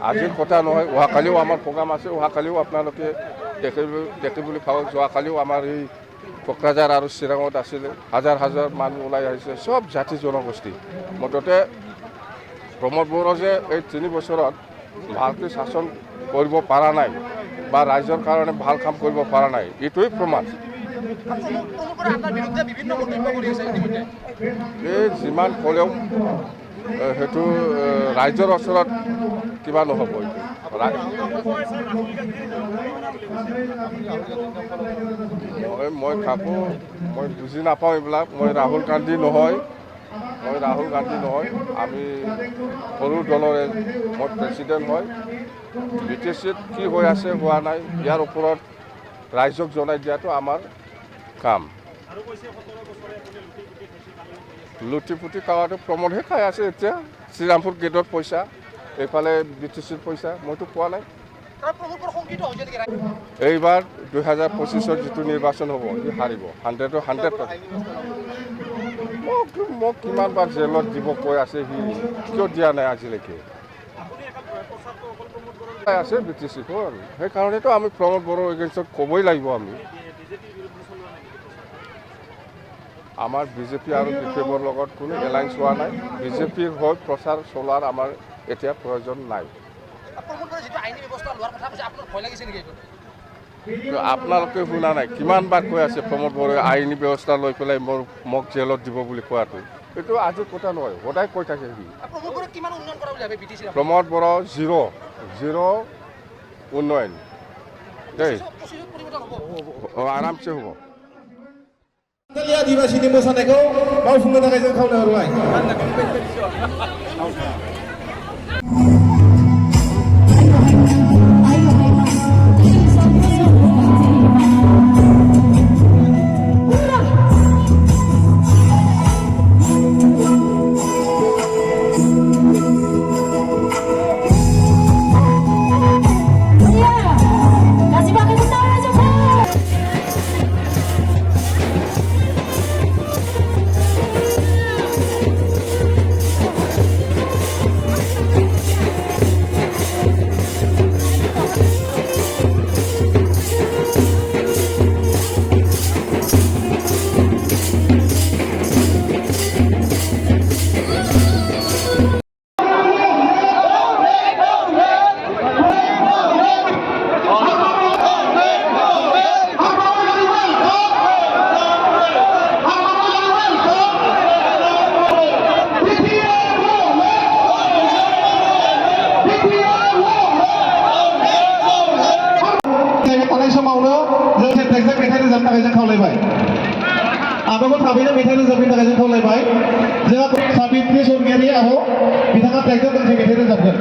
আজিৰ কথা নহয়, অহাকালিও আমাৰ প্ৰগ্ৰাম আছে, অহাকালিও আপোনালোকে দেখিবলৈ পাব। যোৱাকালিও আমাৰ এই কোকৰাঝাৰ আৰু চিৰাঙত আছিলে, হাজাৰ হাজাৰ মানুহ ওলাই আহিছে, চব জাতি জনগোষ্ঠী। মুঠতে প্ৰমোদ বড়ো যে এই 3 বছৰত ভালকৈ শাসন কৰিব পৰা নাই বা ৰাইজৰ কাৰণে ভাল কাম কৰিব পৰা নাই, এইটোৱেই প্ৰমাণ। এই যিমান ক'লেও সেইটো ৰাইজৰ ওচৰত কিবা নহ'ব। মই ভাবোঁ, মই বুজি নাপাওঁ এইবিলাক। মই ৰাহুল গান্ধী নহয়, আমি সৰু দলৰে, মই প্ৰেচিডেণ্ট হয়। BTCত কি হৈ আছে হোৱা নাই ইয়াৰ ওপৰত ৰাইজক জনাই দিয়াটো আমাৰ কাম। লুটি পুটি খাৱাটো প্ৰমোদহে খাই আছে এতিয়া। শ্ৰীৰামপুৰ গেটত পইচা, এইফালে BTCৰ পইচা, মইতো পোৱা নাই। এইবাৰ 2025ত যিটো নিৰ্বাচন হ'ব, সি হাৰিব 100%। মোক কিমানবাৰ জেলত দিব কৈ আছে, সি কিয় দিয়া নাই আজিলৈকে? আছে BTCখন, সেইকাৰণেতো আমি প্ৰমোদ বড়োৰ এগেইনষ্টত ক'বই লাগিব। আমাৰ BJP আৰু BPFৰ লগত কোনো এলায়েন্স হোৱা নাই। BJPৰ হৈ প্ৰচাৰ চলোৱাৰ আমাৰ এতিয়া প্ৰয়োজন নাই। আপোনালোকে শুনা নাই, কিমানবাৰ কৈ আছে প্ৰমোদ বড়োৱে আইনী ব্যৱস্থা লৈ পেলাই মোক জেলত দিব বুলি কোৱাটো? এইটো আজিৰ কথা নহয়, সদায় কৈ থাকে সি। প্ৰমোদ বড়ো জিৰ' উন্নয়ন দেই, आरामसे হ'ব। आदिबासिनि मोसानायखौ मावफुंनो थाखाय जों खावलायहरबाय। आबाखौ थाबैनो मेथाइ रोजाबनो थाखाय जों खावलायबाय। जोंहा साबित्री सरगियारि आहो बिथाङा ट्रेक्टर दोंसे मेथाइ रोजाबगोन।